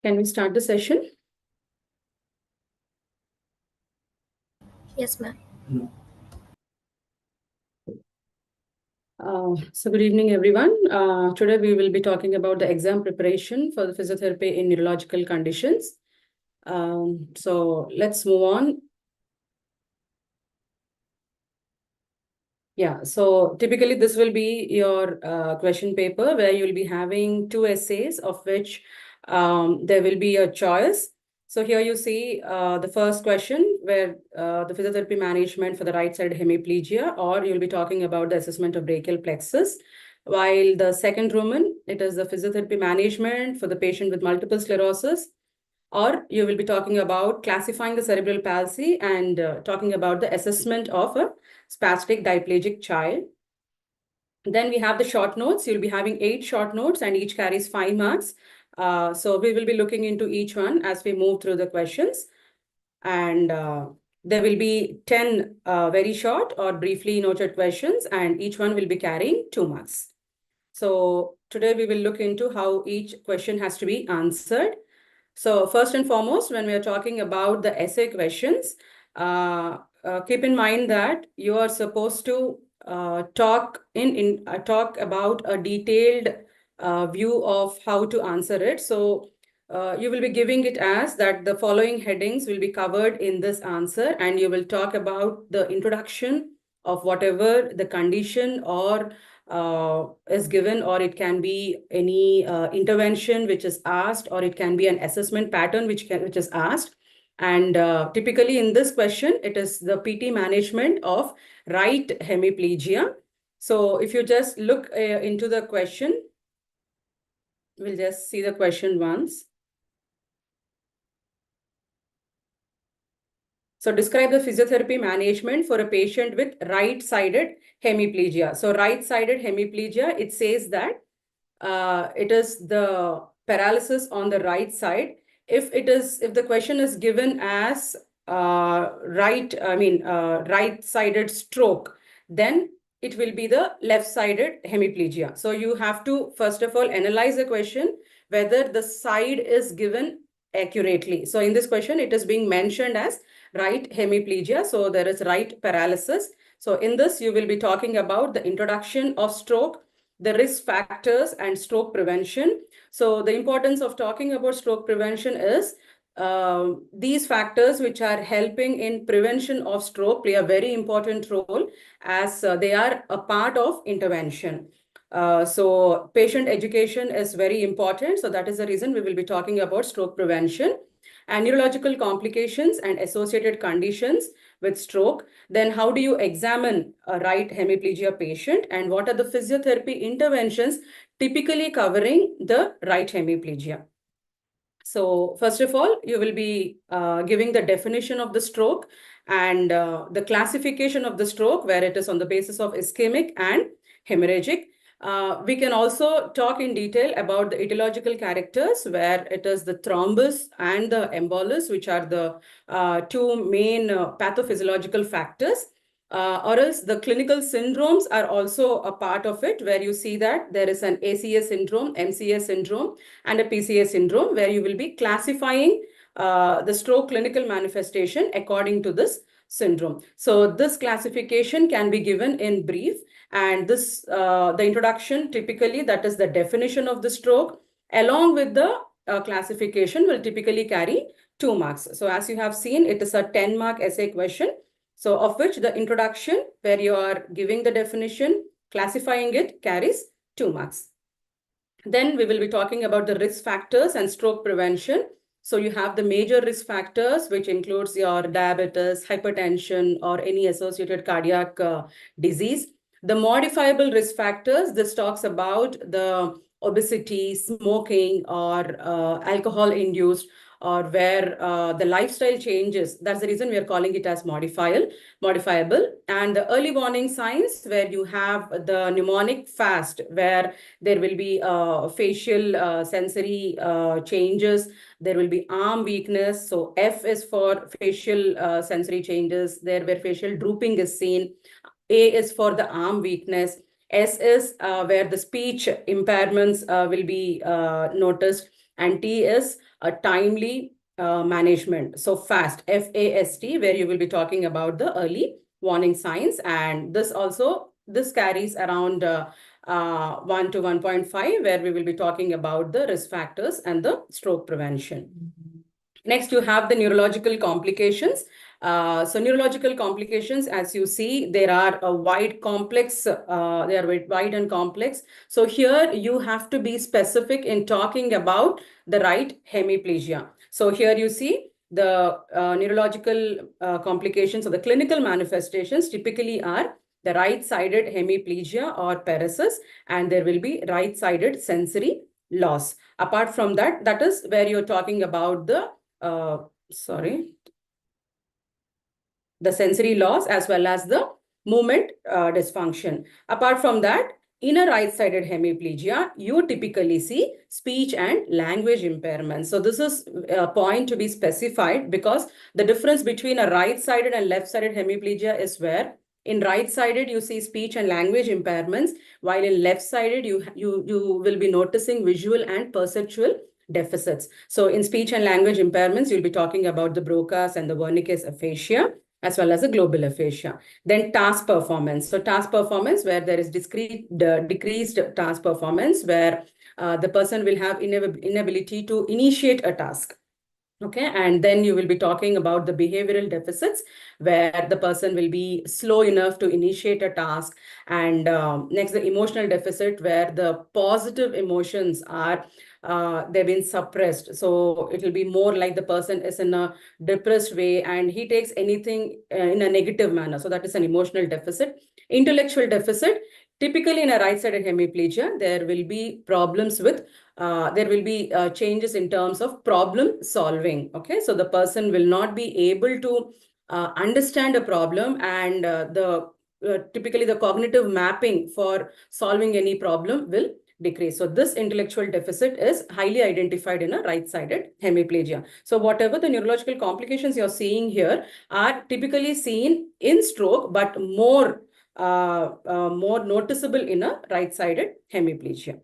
Can we start the session? Yes, ma'am. So good evening, everyone. Today we will be talking about the exam preparation for the physiotherapy in neurological conditions. So let's move on. Yeah, so typically this will be your question paper where you'll be having 2 essays of which there will be a choice. So here you see the first question where the physiotherapy management for the right side hemiplegia, or you'll be talking about the assessment of brachial plexus. While the second Roman, it is the physiotherapy management for the patient with multiple sclerosis, or you will be talking about classifying the cerebral palsy and talking about the assessment of a spastic diplegic child. Then we have the short notes. You'll be having 8 short notes and each carries 5 marks. So we will be looking into each one as we move through the questions. And there will be 10 very short or briefly noted questions, and each one will be carrying 2 marks. So today we will look into how each question has to be answered. So first and foremost, when we are talking about the essay questions, keep in mind that you are supposed to talk about a detailed view of how to answer it. So you will be giving it as that the following headings will be covered in this answer, and you will talk about the introduction of whatever the condition or is given, or it can be any intervention which is asked, or it can be an assessment pattern which is asked. And typically in this question, it is the PT management of right hemiplegia. So if you just look into the question, we'll just see the question once. So describe the physiotherapy management for a patient with right-sided hemiplegia. So right-sided hemiplegia, it says that it is the paralysis on the right side. If the question is given as right-sided stroke, then it will be the left-sided hemiplegia. So you have to first of all analyze the question whether the side is given accurately. So in this question, it is being mentioned as right hemiplegia. So there is right paralysis. So in this, you will be talking about the introduction of stroke, the risk factors, and stroke prevention. So the importance of talking about stroke prevention is these factors which are helping in prevention of stroke play a very important role, as they are a part of intervention. So patient education is very important. So that is the reason we will be talking about stroke prevention and neurological complications and associated conditions with stroke. Then how do you examine a right hemiplegia patient, and what are the physiotherapy interventions typically covering the right hemiplegia? So first of all, you will be giving the definition of the stroke and the classification of the stroke, where it is on the basis of ischemic and hemorrhagic. We can also talk in detail about the etiological characters, where it is the thrombus and the embolus, which are the two main pathophysiological factors. Or else the clinical syndromes are also a part of it, where you see that there is an ACS syndrome, MCS syndrome, and a PCS syndrome, where you will be classifying the stroke clinical manifestation according to this syndrome. So this classification can be given in brief, and this the introduction, typically that is the definition of the stroke, along with the classification, will typically carry 2 marks. So as you have seen, it is a 10-mark essay question. So of which the introduction, where you are giving the definition, classifying it, carries 2 marks. Then we will be talking about the risk factors and stroke prevention. So you have the major risk factors, which includes your diabetes, hypertension, or any associated cardiac disease. The modifiable risk factors, this talks about the obesity, smoking, or alcohol-induced, or where the lifestyle changes. That's the reason we are calling it as modifiable. And the early warning signs, where you have the mnemonic fast, where there will be facial sensory changes. There will be arm weakness. So F is for facial sensory changes, there where facial drooping is seen. A is for the arm weakness. S is where the speech impairments will be noticed. and T is a timely management. So FAST, FAST, where you will be talking about the early warning signs. And this carries around 1 to 1.5, where we will be talking about the risk factors and the stroke prevention. Next, you have the neurological complications. So neurological complications, as you see, there are a wide complex, they are wide and complex. So here you have to be specific in talking about the right hemiplegia. So here you see the neurological complications or the clinical manifestations typically are the right-sided hemiplegia or paresis, and there will be right-sided sensory loss. Apart from that, that is where you're talking about the the sensory loss as well as the movement dysfunction. Apart from that, in a right-sided hemiplegia, you typically see speech and language impairment. So this is a point to be specified, because the difference between a right-sided and left-sided hemiplegia is where in right-sided you see speech and language impairments, while in left-sided you will be noticing visual and perceptual deficits. So in speech and language impairments, you'll be talking about the Broca's and the Wernicke's aphasia, as well as the global aphasia. Then task performance. So task performance, where there is decreased task performance, where the person will have inability to initiate a task. Okay, and then you will be talking about the behavioral deficits, where the person will be slow enough to initiate a task. And next, the emotional deficit, where the positive emotions are they've been suppressed. So it will be more like the person is in a depressed way and he takes anything in a negative manner. So that is an emotional deficit. Intellectual deficit, typically in a right-sided hemiplegia, there will be problems with there will be changes in terms of problem solving. Okay, so the person will not be able to understand a problem, and typically the cognitive mapping for solving any problem will decrease. So this intellectual deficit is highly identified in a right-sided hemiplegia. So whatever the neurological complications you're seeing here are typically seen in stroke, but more noticeable in a right-sided hemiplegia.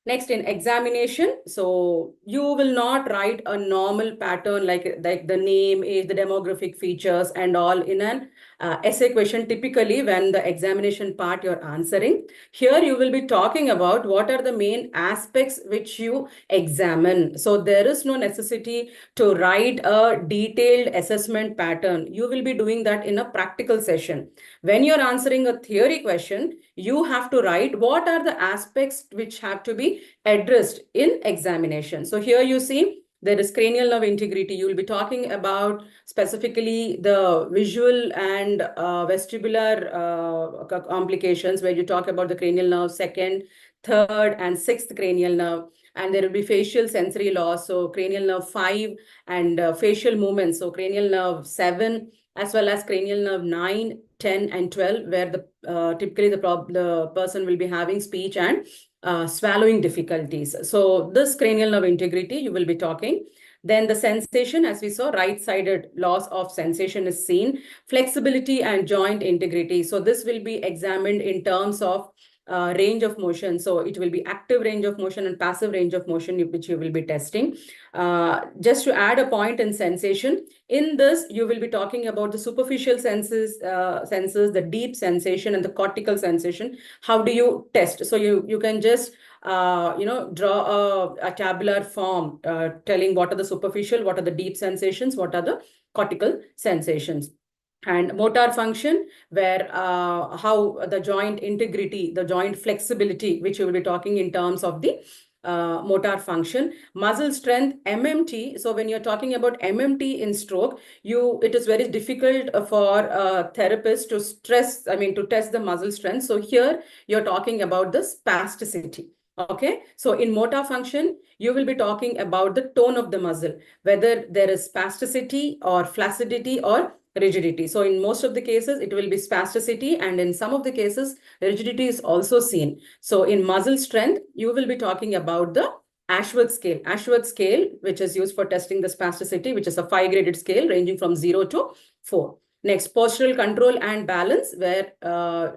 Next, in examination, so you will not write a normal pattern like the name, age, the demographic features and all in an essay question typically when the examination part you're answering. Here you will be talking about what are the main aspects which you examine. So there is no necessity to write a detailed assessment pattern. You will be doing that in a practical session. When you're answering a theory question, you have to write what are the aspects which have to be addressed in examination. So here you see there is cranial nerve integrity. You will be talking about specifically the visual and vestibular complications, where you talk about the cranial nerve second, third, and sixth cranial nerve. And there will be facial sensory loss, so cranial nerve 5, and facial movements, so cranial nerve 7, as well as cranial nerve 9, 10, and 12, where typically the person will be having speech and swallowing difficulties. So this cranial nerve integrity you will be talking. Then the sensation, as we saw, right-sided loss of sensation is seen. Flexibility and joint integrity. So this will be examined in terms of range of motion. So it will be active range of motion and passive range of motion, which you will be testing. Just to add a point in sensation, in this you will be talking about the superficial senses, the deep sensation and the cortical sensation. How do you test? So you can just draw a tabular form telling what are the superficial, what are the deep sensations, what are the cortical sensations. And motor function, where how the joint integrity, the joint flexibility, which we will be talking in terms of the motor function. Muscle strength, MMT. So when you're talking about MMT in stroke, it is very difficult for therapists to test the muscle strength. So here you're talking about the spasticity. Okay, so in motor function, you will be talking about the tone of the muscle, whether there is spasticity or flaccidity or rigidity. So in most of the cases, it will be spasticity, and in some of the cases, rigidity is also seen. So in muscle strength, you will be talking about the Ashworth scale. Ashworth scale, which is used for testing the spasticity, which is a 5-graded scale ranging from 0 to 4. Next, postural control and balance, where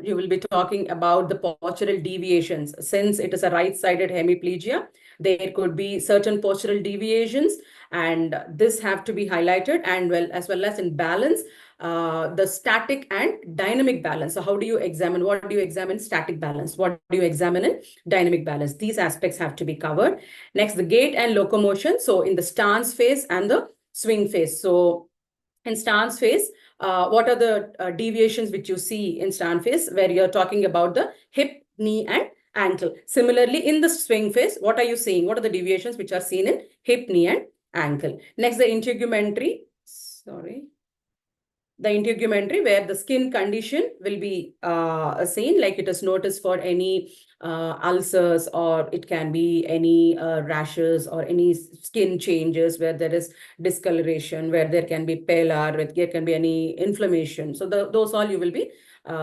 you will be talking about the postural deviations. Since it is a right-sided hemiplegia, There could be certain postural deviations, and this have to be highlighted, and as well as in balance, the static and dynamic balance. So how do you examine? What do you examine? Static balance. What do you examine in dynamic balance? These aspects have to be covered. Next, the gait and locomotion. So in the stance phase and the swing phase. So in stance phase, what are the deviations which you see in stance phase, where you're talking about the hip, knee, and ankle? Similarly, in the swing phase, what are you seeing? What are the deviations which are seen in hip, knee, and ankle? Next, the integumentary. Sorry. The integumentary, where the skin condition will be seen, like it is noticed for any ulcers, or it can be any rashes or any skin changes where there is discoloration, where there can be pallor, where there can be any inflammation. So those all you will be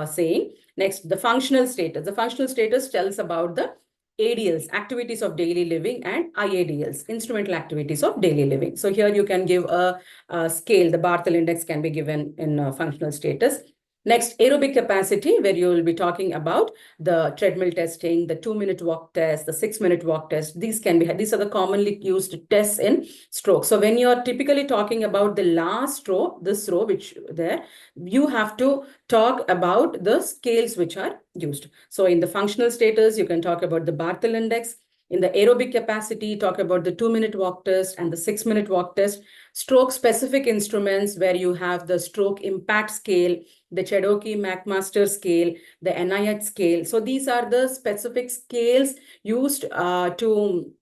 saying. Next, the functional status. The functional status tells about the ADLs, activities of daily living, and IADLs, instrumental activities of daily living. So here you can give a scale. The Barthel index can be given in functional status. Next, aerobic capacity, where you will be talking about the treadmill testing, the 2-minute walk test, the 6-minute walk test. These are the commonly used tests in stroke. So when you are typically talking about the last row, this row which there, you have to talk about the scales which are used. So in the functional status, you can talk about the Barthel index. In the aerobic capacity, talk about the 2-minute walk test and the 6-minute walk test. Stroke specific instruments, where you have the stroke impact scale, the Cherokee McMaster scale, the NIH scale. So these are the specific scales used to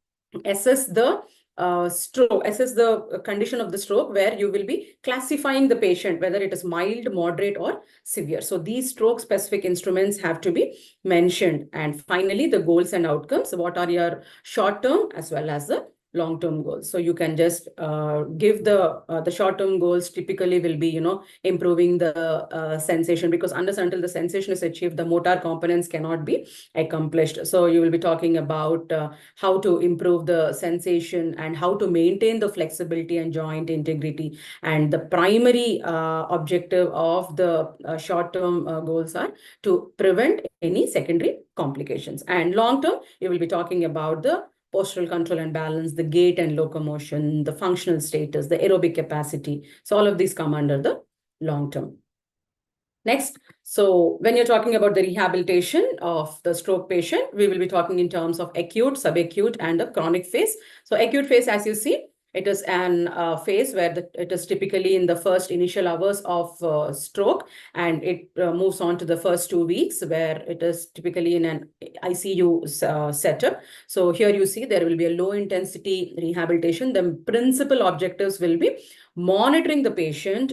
assess the assess the condition of the stroke, where you will be classifying the patient, whether it is mild, moderate, or severe. So these stroke specific instruments have to be mentioned. And finally, the goals and outcomes. What are your short-term as well as the long-term goals? So you can just give the short-term goals. Typically will be, improving the sensation, because until the sensation is achieved, the motor components cannot be accomplished. So you will be talking about how to improve the sensation and how to maintain the flexibility and joint integrity. And the primary objective of the short-term goals are to prevent any secondary complications. And long-term, you will be talking about the postural control and balance, the gait and locomotion, the functional status, the aerobic capacity. So all of these come under the long term. Next, so when you're talking about the rehabilitation of the stroke patient, we will be talking in terms of acute, subacute, and the chronic phase. So acute phase, as you see, it is an phase where it is typically in the first initial hours of stroke, and it moves on to the first 2 weeks, where it is typically in an ICU setup. So here you see there will be a low intensity rehabilitation. The principal objectives will be monitoring the patient,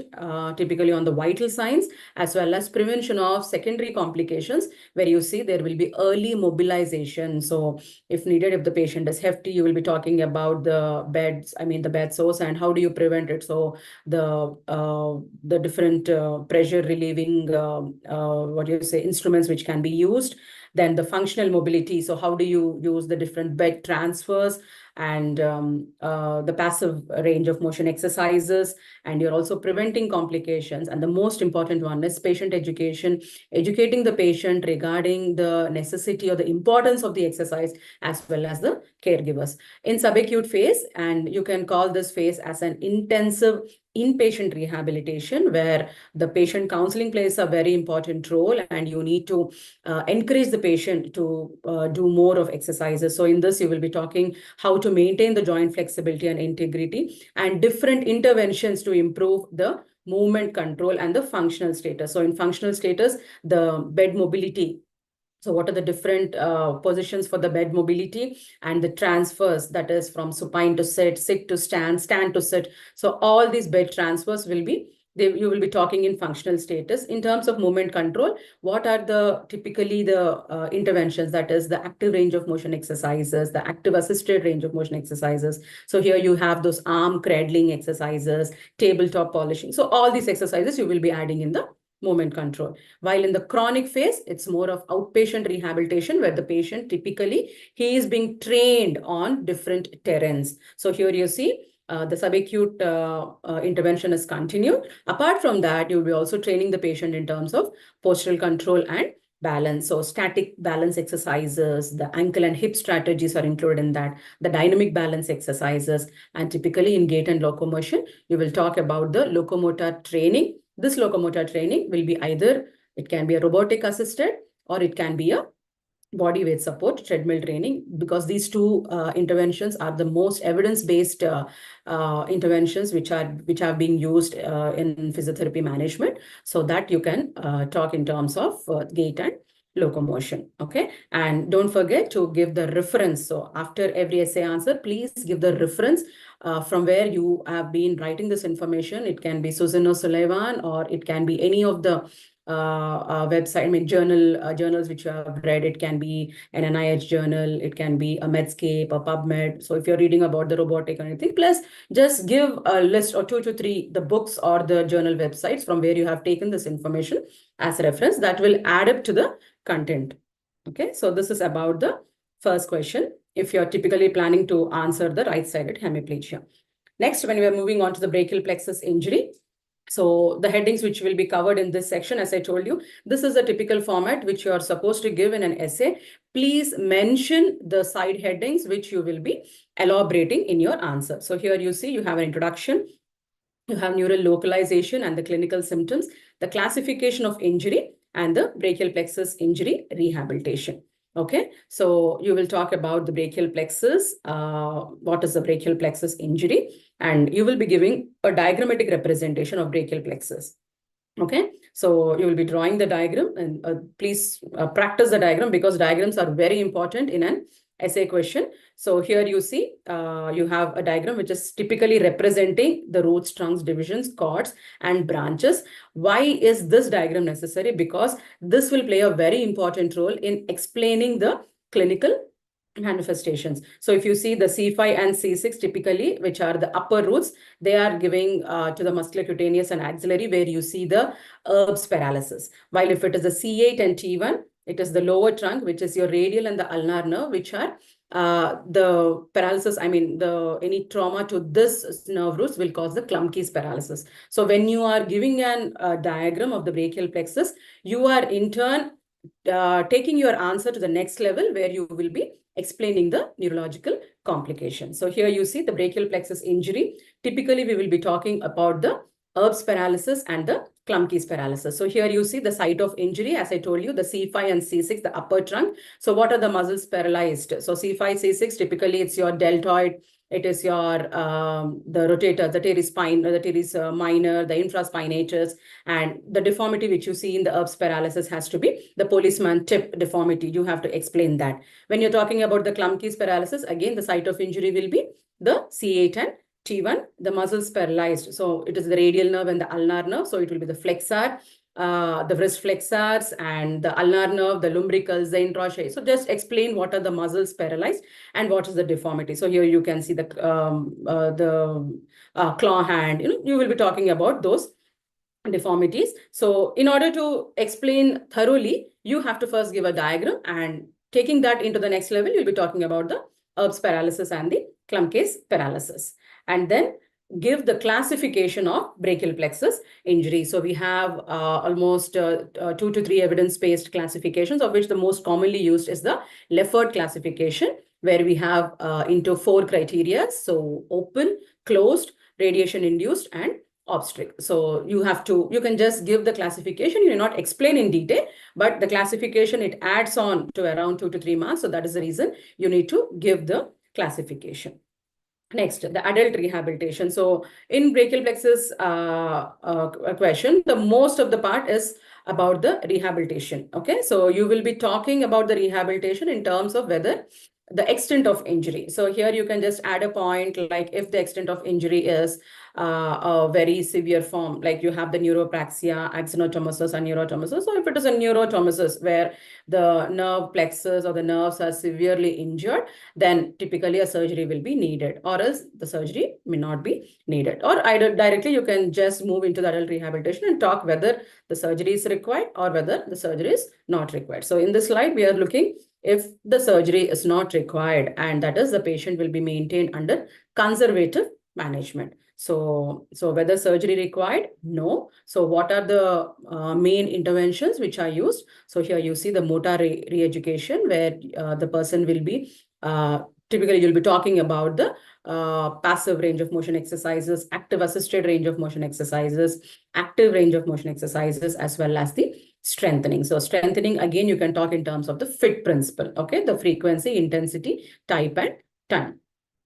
typically on the vital signs, as well as prevention of secondary complications, where you see there will be early mobilization. So if needed, if the patient is hefty, you will be talking about the bed sores, and how do you prevent it. So the different pressure relieving instruments which can be used. Then the functional mobility. So how do you use the different bed transfers, and the passive range of motion exercises, and you're also preventing complications. And the most important one is patient education, educating the patient regarding the necessity or the importance of the exercise, as well as the caregivers. In subacute phase, and you can call this phase as an intensive inpatient rehabilitation, where the patient counseling plays a very important role, and you need to encourage the patient to do more of exercises. So in this, you will be talking how to maintain the joint flexibility and integrity, and different interventions to improve the movement control and the functional status. So in functional status, the bed mobility. So what are the different positions for the bed mobility, and the transfers, that is from supine to sit to stand, stand to sit. So all these bed transfers will be, you will be talking in functional status. In terms of movement control, what are typically the interventions, that is the active range of motion exercises, the active assisted range of motion exercises. So here you have those arm cradling exercises, tabletop polishing. So all these exercises you will be adding in the movement control. While in the chronic phase, it's more of outpatient rehabilitation, where the patient typically, he is being trained on different terrains. So here you see the subacute intervention is continued. Apart from that, you'll be also training the patient in terms of postural control and balance. So static balance exercises, the ankle and hip strategies are included in that, the dynamic balance exercises. And typically in gait and locomotion, you will talk about the locomotor training. This locomotor training will be either, it can be a robotic assisted or it can be a body weight support treadmill training, because these two interventions are the most evidence-based interventions which are being used in physiotherapy management, so that you can talk in terms of gait and locomotion. Okay, and don't forget to give the reference. So after every essay answer, please give the reference from where you have been writing this information. It can be Susan O'Sullivan, or it can be any of the website, I mean, journals which you have read. It can be an NIH journal, it can be a Medscape, a PubMed. So if you're reading about the robotic or anything, plus just give a list or 2 to 3, the books or the journal websites from where you have taken this information as a reference. That will add up to the content. Okay, so this is about the first question, if you're typically planning to answer the right-sided hemiplegia. Next, when we are moving on to the brachial plexus injury, so the headings which will be covered in this section, as I told you, this is a typical format which you are supposed to give in an essay. Please mention the side headings which you will be elaborating in your answer. So here you see you have an introduction, you have neural localization and the clinical symptoms, the classification of injury, and the brachial plexus injury rehabilitation. Okay, so you will talk about the brachial plexus, what is the brachial plexus injury, and you will be giving a diagrammatic representation of brachial plexus. Okay, so you will be drawing the diagram, and please practice the diagram, because diagrams are very important in an essay question. So here you see you have a diagram which is typically representing the roots, trunks, divisions, cords, and branches. Why is this diagram necessary? Because this will play a very important role in explaining the clinical manifestations. So if you see the C5 and C6 typically, which are the upper roots, they are giving to the musculocutaneous and axillary, where you see the Erb's paralysis. While if it is the C8 and T1, it is the lower trunk, which is your radial and the ulnar nerve, which are the paralysis, I mean, any trauma to this nerve roots will cause the Klumpke's paralysis. So when you are giving a diagram of the brachial plexus, you are in turn taking your answer to the next level, where you will be explaining the neurological complication. So here you see the brachial plexus injury. Typically, we will be talking about the Erb's paralysis and the Klumpke's paralysis. So here you see the site of injury. As I told you, the C5 and C6, the upper trunk. So what are the muscles paralyzed? So C5, C6, typically it's your deltoid, it is your the rotator, the teres spine, the teres minor, the infraspinatus, and the deformity which you see in the Erb's paralysis has to be the policeman tip deformity. You have to explain that. When you're talking about the Klumpke's paralysis, again, the site of injury will be the C8 and T1, the muscles paralyzed. So it is the radial nerve and the ulnar nerve. So it will be the flexor, the wrist flexors, and the ulnar nerve, the lumbricals, the intraocular. So just explain what are the muscles paralyzed and what is the deformity. So here you can see the claw hand. You will be talking about those deformities. So in order to explain thoroughly, you have to first give a diagram, and taking that into the next level, you'll be talking about the Erb's paralysis and the Klumpke's paralysis. And then give the classification of brachial plexus injury. So we have almost 2 to 3 evidence-based classifications, of which the most commonly used is the Leffert classification, where we have into 4 criteria. So open, closed, radiation-induced, and obstetric. So you can just give the classification. You will not explain in detail, but the classification, it adds on to around 2 to 3 marks. So that is the reason you need to give the classification. Next, the adult rehabilitation. So in brachial plexus question, the most of the part is about the rehabilitation. Okay, so you will be talking about the rehabilitation in terms of whether the extent of injury. So here you can just add a point, like if the extent of injury is a very severe form, like you have the neuropraxia, axonotoromosis, and neurotomosis. So if it is a neurotomosis where the nerve plexus or the nerves are severely injured, then typically a surgery will be needed, or else the surgery may not be needed. Or either directly you can just move into the adult rehabilitation and talk whether the surgery is required or whether the surgery is not required. So in this slide, we are looking if the surgery is not required, and that is the patient will be maintained under conservative management. So whether surgery required? No. So what are the main interventions which are used? So here you see the motor re-education, where the person will be, typically you'll be talking about the passive range of motion exercises, active assisted range of motion exercises, active range of motion exercises, as well as the strengthening. So strengthening, again, you can talk in terms of the FIT principle, okay? The frequency, intensity, type, and time.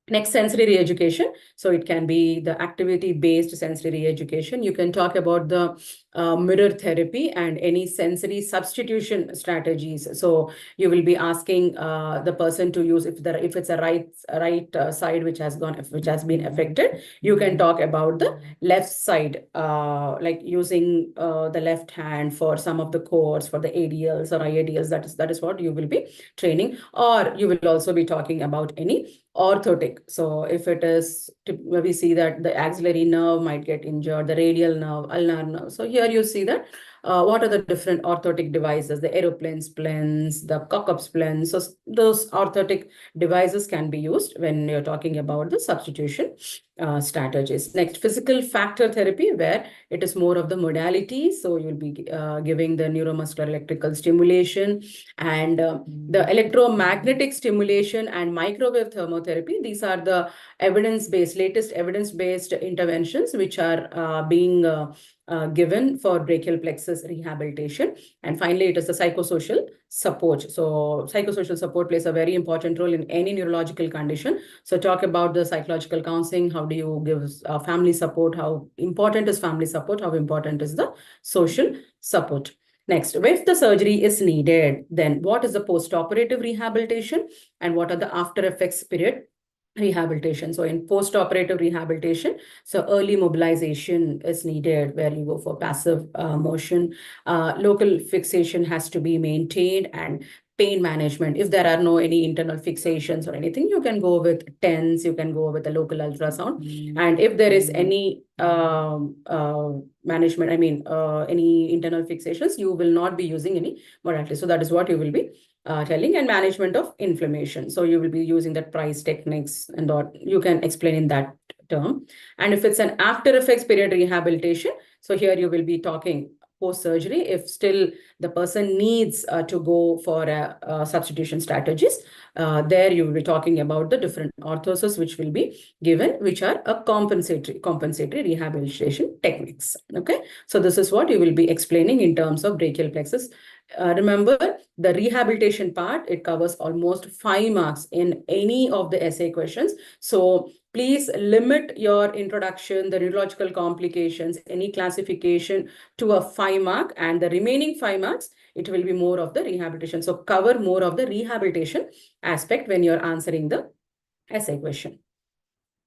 Next, sensory re-education. So it can be the activity-based sensory re-education. You can talk about the mirror therapy and any sensory substitution strategies. So you will be asking the person to use, if it's a right side which has been affected, you can talk about the left side, like using the left hand for some of the chords, for the ADLs or IADLs. That is what you will be training. Or you will also be talking about any orthotic. So if it is, we see that the axillary nerve might get injured, the radial nerve, ulnar nerve. So here you see that what are the different orthotic devices, the aeroplane splints, the cock-up splints. So those orthotic devices can be used when you're talking about the substitution strategies. Next, physical factor therapy, where it is more of the modality. So you'll be giving the neuromuscular electrical stimulation and the electromagnetic stimulation and microwave thermotherapy. These are the latest evidence-based interventions which are being given for brachial plexus rehabilitation. And finally, it is the psychosocial support. So psychosocial support plays a very important role in any neurological condition. So talk about the psychological counseling. How do you give family support? How important is family support? How important is the social support? Next, if the surgery is needed, then what is the post-operative rehabilitation and what are the after effects period rehabilitation? So in post-operative rehabilitation, so early mobilization is needed, where you go for passive motion. Local fixation has to be maintained, and pain management. If there are no any internal fixations or anything, you can go with TENS, you can go with a local ultrasound. And if there is any management, any internal fixations, you will not be using any modality. So that is what you will be telling. And management of inflammation. So you will be using that price techniques, and what you can explain in that term. And if it's an after effects period rehabilitation, so here you will be talking post-surgery, if still the person needs to go for substitution strategies, there you will be talking about the different orthoses which will be given, which are a compensatory rehabilitation techniques. Okay, so this is what you will be explaining in terms of brachial plexus. Remember, the rehabilitation part, it covers almost 5 marks in any of the essay questions. So please limit your introduction, the neurological complications, any classification to a 5 mark, and the remaining 5 marks, it will be more of the rehabilitation. So cover more of the rehabilitation aspect when you're answering the essay question.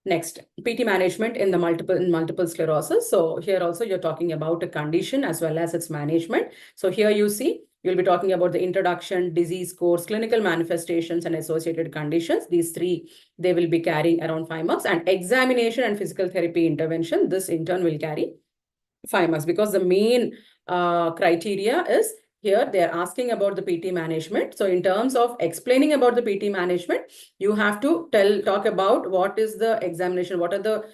Next, PT management in the multiple sclerosis. So here also you're talking about a condition as well as its management. So here you see, you'll be talking about the introduction, disease course, clinical manifestations, and associated conditions. These three, they will be carrying around 5 marks. And examination and physical therapy intervention, this in turn will carry 5 marks, because the main criteria is, here they're asking about the PT management. So in terms of explaining about the PT management, you have to talk about what is the examination, what are the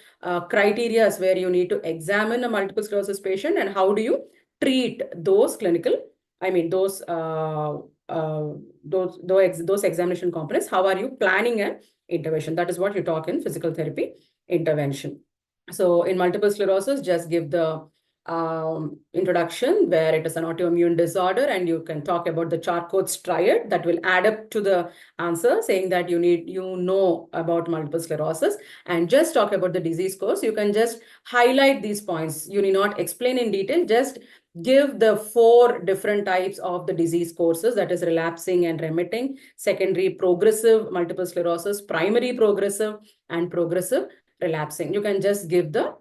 criteria where you need to examine a multiple sclerosis patient, and how do you treat those clinical, those examination components. How are you planning an intervention? That is what you talk in physical therapy intervention. So in multiple sclerosis, just give the introduction, where it is an autoimmune disorder, and you can talk about the Charcot's triad that will add up to the answer, saying that you know about multiple sclerosis, and just talk about the disease course. You can just highlight these points. You need not explain in detail, just give the 4 different types of the disease courses, that is relapsing and remitting, secondary progressive multiple sclerosis, primary progressive, and progressive relapsing. You can just give the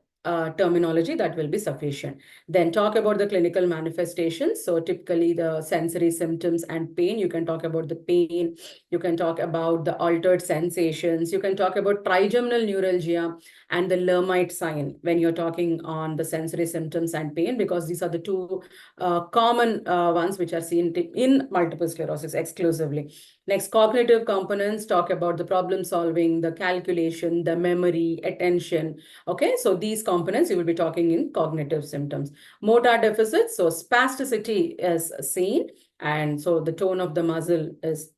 terminology, that will be sufficient. Then talk about the clinical manifestations. So typically the sensory symptoms and pain, you can talk about the pain, you can talk about the altered sensations, you can talk about trigeminal neuralgia and the Lermite sign when you're talking on the sensory symptoms and pain, because these are the 2 common ones which are seen in multiple sclerosis exclusively. Next, cognitive components talk about the problem solving, the calculation, the memory, attention. Okay, so these components you will be talking in cognitive symptoms. Motor deficits, so spasticity is seen, and so the tone of the muscle is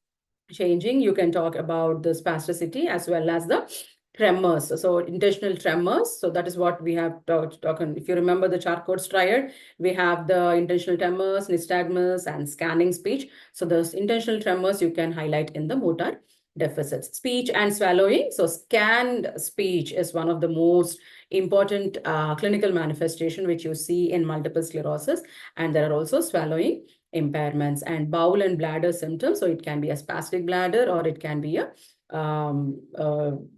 changing. You can talk about the spasticity as well as the tremors. So intentional tremors. So that is what we have talked. If you remember the Charcot's triad, we have the intentional tremors, nystagmus, and scanning speech. So those intentional tremors you can highlight in the motor deficits. Speech and swallowing. So scanned speech is one of the most important clinical manifestation which you see in multiple sclerosis. And there are also swallowing impairments and bowel and bladder symptoms. So it can be a spastic bladder or it can be a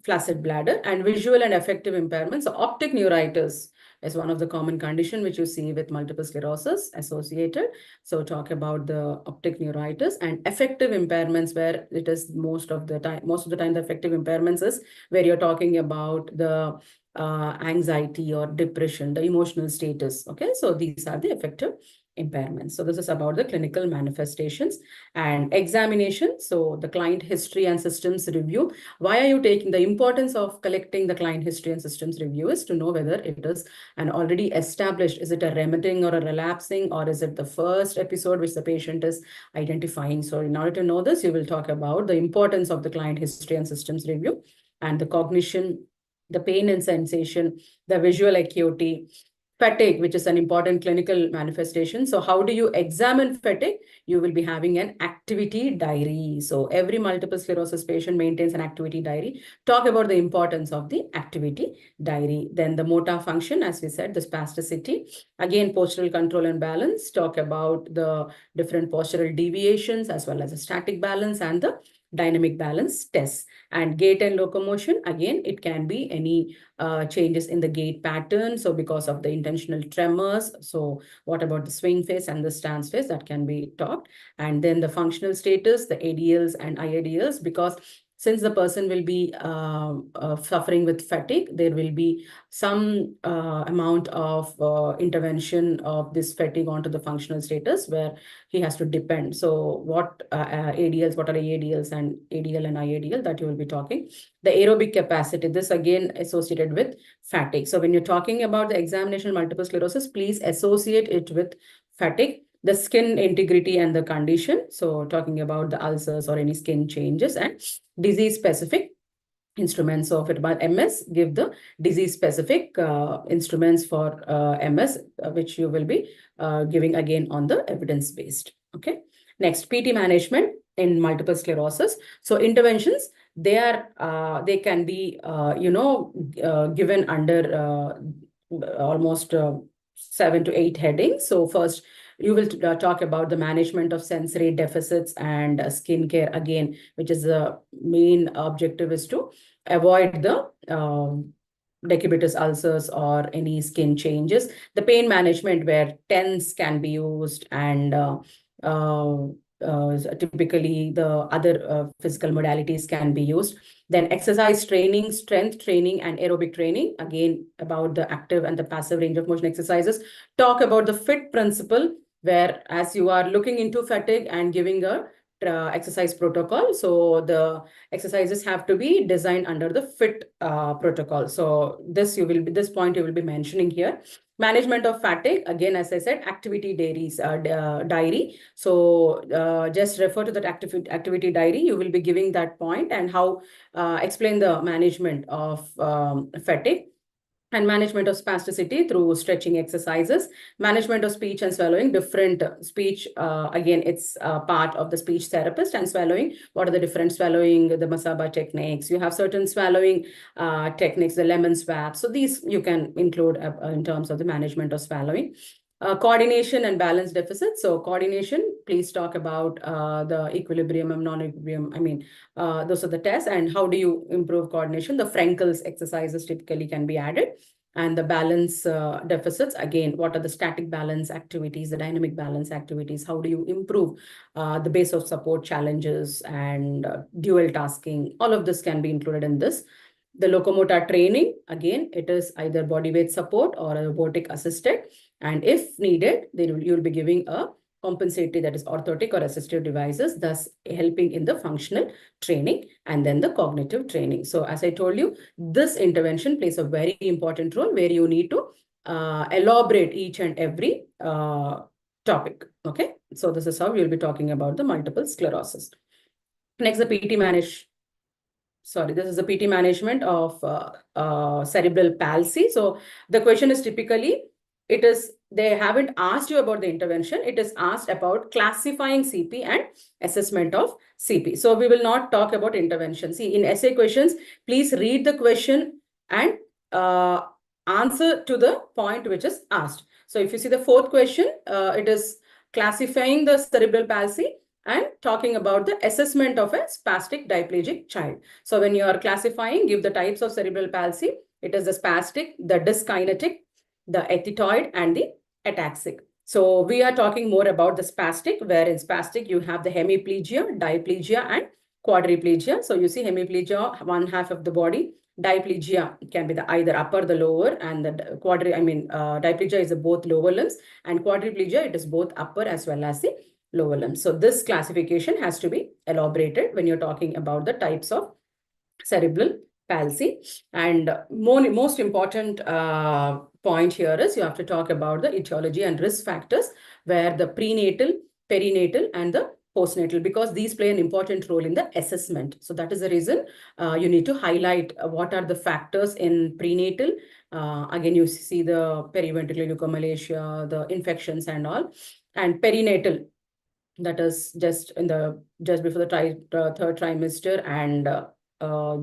flaccid bladder, and visual and affective impairments. So optic neuritis is one of the common condition which you see with multiple sclerosis associated. So talk about the optic neuritis and affective impairments, where it is most of the time the affective impairments is where you're talking about the anxiety or depression, the emotional status. Okay, so these are the affective impairments. So this is about the clinical manifestations and examination. So the client history and systems review. Why are you taking the importance of collecting the client history and systems review is to know whether it is an already established, is it a remitting or a relapsing, or is it the first episode which the patient is identifying. So in order to know this, you will talk about the importance of the client history and systems review and the cognition, the pain and sensation, the visual acuity, fatigue, which is an important clinical manifestation. So how do you examine fatigue? You will be having an activity diary. So every multiple sclerosis patient maintains an activity diary. Talk about the importance of the activity diary. Then the motor function, as we said, the spasticity. Again, postural control and balance. Talk about the different postural deviations as well as the static balance and the dynamic balance tests. And gait and locomotion, again, it can be any changes in the gait pattern. So because of the intentional tremors, so what about the swing phase and the stance phase, that can be talked. And then the functional status, the ADLs and IADLs, because since the person will be suffering with fatigue, there will be some amount of intervention of this fatigue onto the functional status where he has to depend. So what ADLs, what are ADLs and ADL and IADL, that you will be talking. The aerobic capacity, this again associated with fatigue. So when you're talking about the examination multiple sclerosis, please associate it with fatigue. The skin integrity and the condition. So talking about the ulcers or any skin changes, and disease specific instruments. So if it about MS, give the disease specific instruments for MS, which you will be giving again on the evidence based. Okay. Next, PT management in multiple sclerosis. So interventions, they can be given under almost 7 to 8 headings. So first, you will talk about the management of sensory deficits and skincare again, which is the main objective is to avoid the decubitus ulcers or any skin changes. The pain management where TENS can be used, and typically the other physical modalities can be used. Then exercise training, strength training, and aerobic training, again about the active and the passive range of motion exercises. Talk about the FIT principle, where as you are looking into fatigue and giving a exercise protocol, so the exercises have to be designed under the FIT protocol. So this point you will be mentioning here. Management of fatigue, again, as I said, activity diary. So just refer to that activity diary. You will be giving that point and how explain the management of fatigue. And management of spasticity through stretching exercises, management of speech and swallowing, different speech. Again, it's part of the speech therapist, and swallowing. What are the different swallowing, the Masaba techniques? You have certain swallowing techniques, the lemon swab. So these you can include in terms of the management of swallowing. Coordination and balance deficit. So coordination, please talk about the equilibrium and non-equilibrium. I mean, those are the tests. And how do you improve coordination? The Frankel's exercises typically can be added. And the balance deficits, again, what are the static balance activities, the dynamic balance activities? How do you improve the base of support challenges and dual tasking? All of this can be included in this. The locomotor training, again, it is either body weight support or a robotic assisted. And if needed, you'll be giving a compensatory, that is orthotic or assistive devices, thus helping in the functional training and then the cognitive training. So as I told you, this intervention plays a very important role where you need to elaborate each and every topic. Okay, so this is how we'll be talking about the multiple sclerosis. Next, the PT manage. Sorry, this is the PT management of cerebral palsy. So the question is typically, they haven't asked you about the intervention. It is asked about classifying CP and assessment of CP. So we will not talk about intervention. See, in essay questions, please read the question and answer to the point which is asked. So if you see the fourth question, it is classifying the cerebral palsy and talking about the assessment of a spastic diplegic child. So when you are classifying, give the types of cerebral palsy. It is the spastic, the dyskinetic, the ethetoid, and the ataxic. So we are talking more about the spastic, where in spastic you have the hemiplegia, diplegia, and quadriplegia. So you see hemiplegia, one half of the body. Diplegia can be the either upper, the lower, and the diplegia is both lower limbs, and quadriplegia, it is both upper as well as the lower limbs. So this classification has to be elaborated when you're talking about the types of cerebral palsy. And most important point here is you have to talk about the etiology and risk factors, where the prenatal, perinatal, and the postnatal, because these play an important role in the assessment. So that is the reason you need to highlight what are the factors in prenatal. Again, you see the periventricular leukomalacia, the infections and all. And perinatal, that is just before the third trimester and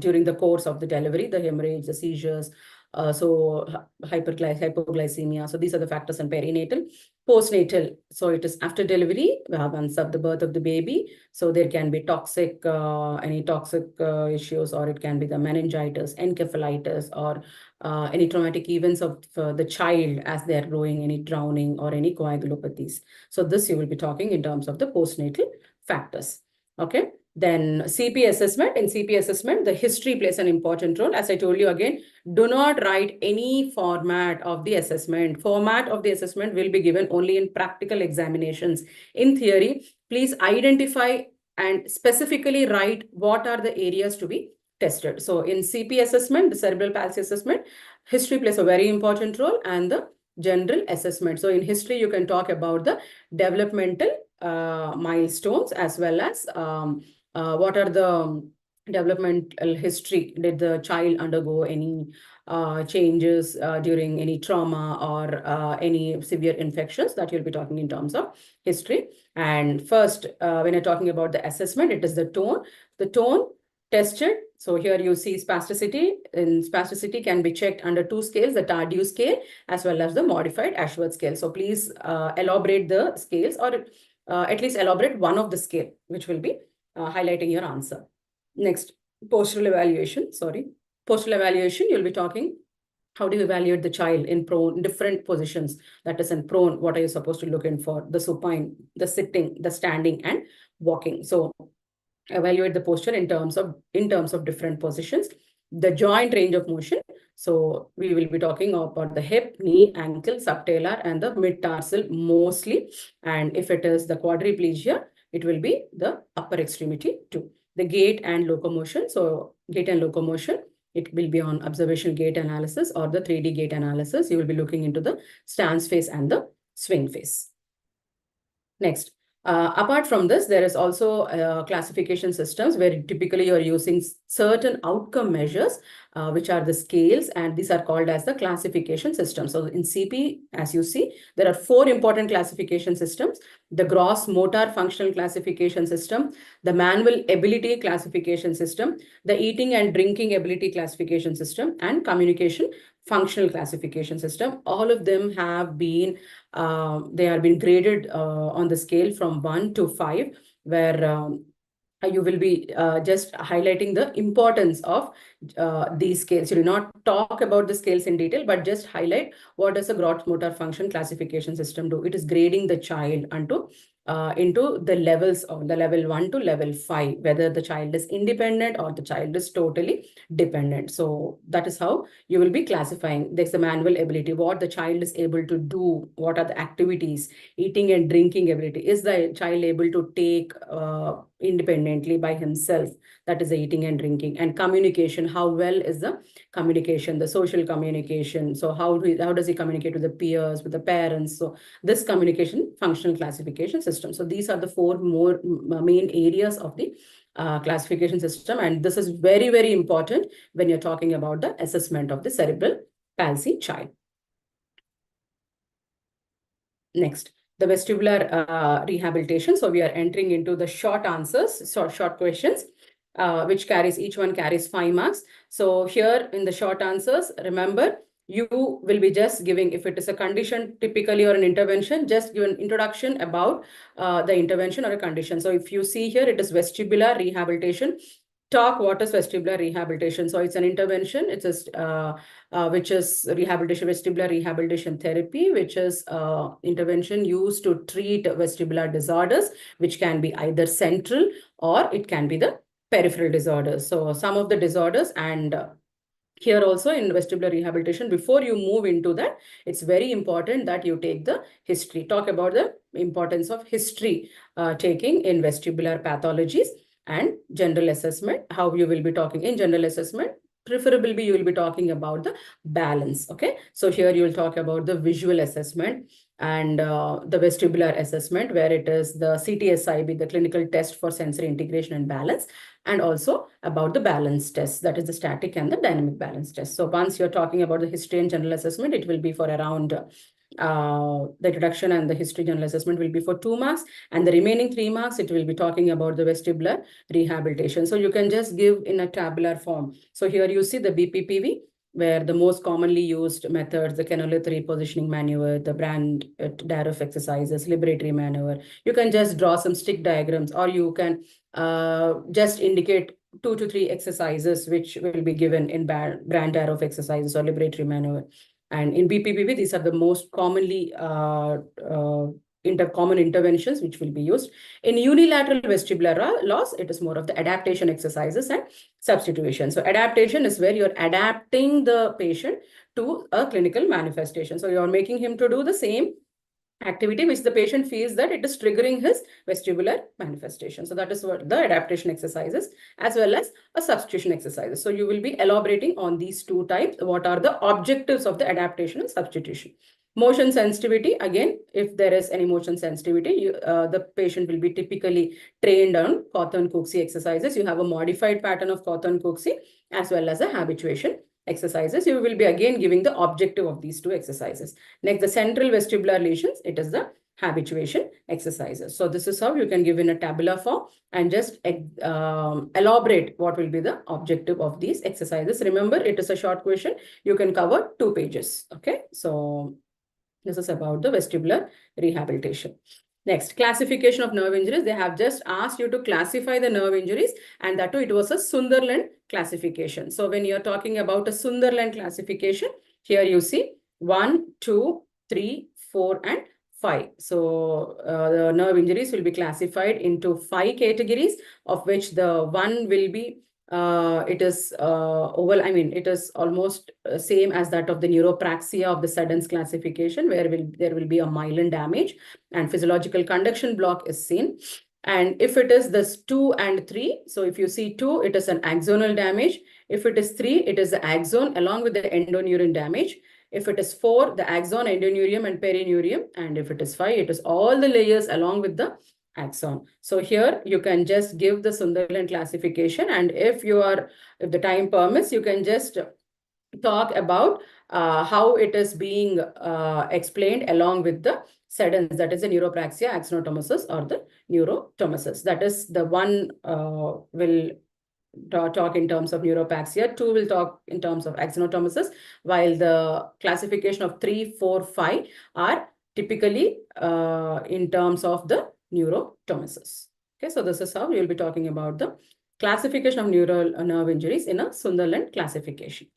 during the course of the delivery, the hemorrhage, the seizures, hypoglycemia. So these are the factors in perinatal. Postnatal, so it is after delivery, once of the birth of the baby. So there can be any toxic issues, or it can be the meningitis, encephalitis, or any traumatic events of the child as they are growing, any drowning or any coagulopathies. So this you will be talking in terms of the postnatal factors. Okay. Then CP assessment. In CP assessment, the history plays an important role. As I told you again, do not write any format of the assessment. Format of the assessment will be given only in practical examinations. In theory, please identify and specifically write what are the areas to be tested. So in CP assessment, the cerebral palsy assessment, history plays a very important role, and the general assessment. So in history, you can talk about the developmental milestones, as well as what are the developmental history. Did the child undergo any changes during any trauma or any severe infections? That you'll be talking in terms of history. And first, when you're talking about the assessment, it is the tone. The tone tested. So here you see spasticity. In spasticity can be checked under two scales, the Tardieu scale as well as the modified Ashworth scale. So please elaborate the scales, or at least elaborate one of the scale, which will be highlighting your answer. Next, postural evaluation. Postural evaluation, you'll be talking how do you evaluate the child in prone, different positions. That is in prone, what are you supposed to look in for? The supine, the sitting, the standing, and walking. So evaluate the posture in terms of different positions. The joint range of motion. So we will be talking about the hip, knee, ankle, subtalar, and the mid-tarsal mostly. And if it is the quadriplegia, it will be the upper extremity too. The gait and locomotion. So gait and locomotion, it will be on observational gait analysis or the 3D gait analysis. You will be looking into the stance phase and the swing phase. Next. Apart from this, there is also classification systems where typically you're using certain outcome measures, which are the scales, and these are called as the classification systems. So in CP, as you see, there are 4 important classification systems: the gross motor functional classification system, the manual ability classification system, the eating and drinking ability classification system, and communication functional classification system. All of them have been they have been graded on the scale from 1 to 5, where you will be just highlighting the importance of these scales. You do not talk about the scales in detail, but just highlight what does a gross motor function classification system do. It is grading the child onto into the levels of the level 1 to level 5, whether the child is independent or the child is totally dependent. So that is how you will be classifying. There's the manual ability, what the child is able to do, what are the activities, eating and drinking ability. Is the child able to take independently by himself? That is the eating and drinking. And communication, how well is the communication, the social communication? So how does he communicate with the peers, with the parents? So this communication functional classification system. So these are the four more main areas of the classification system. And this is very, very important when you're talking about the assessment of the cerebral palsy child. Next, the vestibular rehabilitation. So we are entering into the short answers, short questions, which each one carries 5 marks. So here in the short answers, remember, you will be just giving, if it is a condition typically or an intervention, just give an introduction about the intervention or a condition. So if you see here, it is vestibular rehabilitation. Talk what is vestibular rehabilitation. So it's an intervention. It's which is rehabilitation, vestibular rehabilitation therapy, which is intervention used to treat vestibular disorders, which can be either central or it can be the peripheral disorders. So some of the disorders, and here also in vestibular rehabilitation, before you move into that, it's very important that you take the history. Talk about the importance of history taking in vestibular pathologies and general assessment. How you will be talking in general assessment. Preferably, you will be talking about the balance. Okay. So here you will talk about the visual assessment and the vestibular assessment, where it is the CTSIB, the clinical test for sensory integration and balance, and also about the balance test, that is the static and the dynamic balance test. So once you're talking about the history and general assessment, it will be for around the introduction, and the history general assessment will be for 2 marks, and the remaining 3 marks, it will be talking about the vestibular rehabilitation. So you can just give in a tabular form. So here you see the BPPV, where the most commonly used methods, the cannulatory positioning maneuver, the Brand-Daroff exercises, liberatory maneuver. You can just draw some stick diagrams, or you can just indicate 2 to 3 exercises which will be given in Brand-Daroff exercises or liberatory maneuver. And in BPPV, these are the most commonly common interventions which will be used. In unilateral vestibular loss, it is more of the adaptation exercises and substitution. So adaptation is where you're adapting the patient to a clinical manifestation. So you're making him to do the same activity which the patient feels that it is triggering his vestibular manifestation. So that is what the adaptation exercises, as well as a substitution exercises. So you will be elaborating on these 2 types. What are the objectives of the adaptation and substitution? Motion sensitivity, again, if there is any motion sensitivity, the patient will be typically trained on Cawthorne-Cooksey exercises. You have a modified pattern of Cawthorne-Cooksey as well as a habituation exercises. You will be again giving the objective of these 2 exercises. Next, the central vestibular lesions, it is the habituation exercises. So this is how you can give in a tabular form and just elaborate what will be the objective of these exercises. Remember, it is a short question. You can cover 2 pages. Okay. So this is about the vestibular rehabilitation. Next, classification of nerve injuries. They have just asked you to classify the nerve injuries, and that too, it was a Sunderland classification. So when you're talking about a Sunderland classification, here you see 1, 2, 3, 4, and 5. So the nerve injuries will be classified into 5 categories, of which the 1 will be it is it is almost same as that of the neuropraxia of the Seddon's classification, where there will be a myelin damage and physiological conduction block is seen. And if it is this 2 and 3, so if you see 2, it is an axonal damage. If it is 3, it is the axon along with the endoneurin damage. If it is 4, the axon, endoneurium, and perineurium. And if it is 5, it is all the layers along with the axon. So here you can just give the Sunderland classification, and if the time permits, you can just talk about how it is being explained along with the Seddon's, that is the neuropraxia, axonotomosis, or the neurotomosis. That is the one will talk in terms of neuropraxia, 2 will talk in terms of axonotomosis, while the classification of 3, 4, 5 are typically in terms of the neurotomosis. Okay, so this is how we will be talking about the classification of nerve injuries in a Sunderland classification.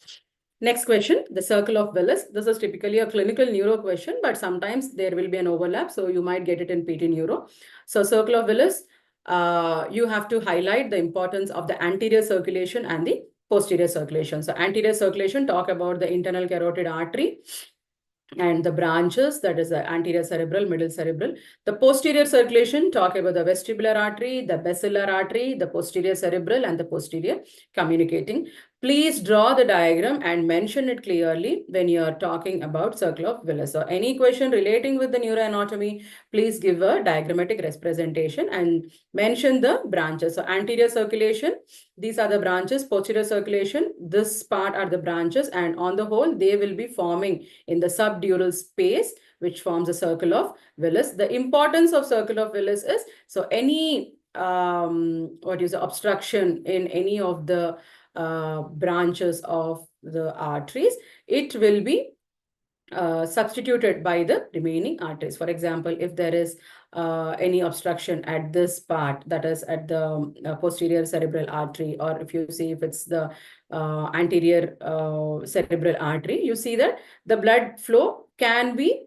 Next question, the circle of Willis. This is typically a clinical neuro question, but sometimes there will be an overlap. So you might get it in PT neuro. So circle of Willis, you have to highlight the importance of the anterior circulation and the posterior circulation. So anterior circulation, talk about the internal carotid artery and the branches, that is the anterior cerebral, middle cerebral. The posterior circulation, talk about the vestibular artery, the basilar artery, the posterior cerebral, and the posterior communicating. Please draw the diagram and mention it clearly when you are talking about circle of Willis. So any question relating with the neuroanatomy, please give a diagrammatic representation and mention the branches. So anterior circulation, these are the branches. Posterior circulation, this part are the branches, and on the whole, they will be forming in the subdural space, which forms a circle of Willis. The importance of circle of Willis is, so any obstruction in any of the branches of the arteries, it will be substituted by the remaining arteries. For example, if there is any obstruction at this part, that is at the posterior cerebral artery, or if you see if it's the anterior cerebral artery, you see that the blood flow can be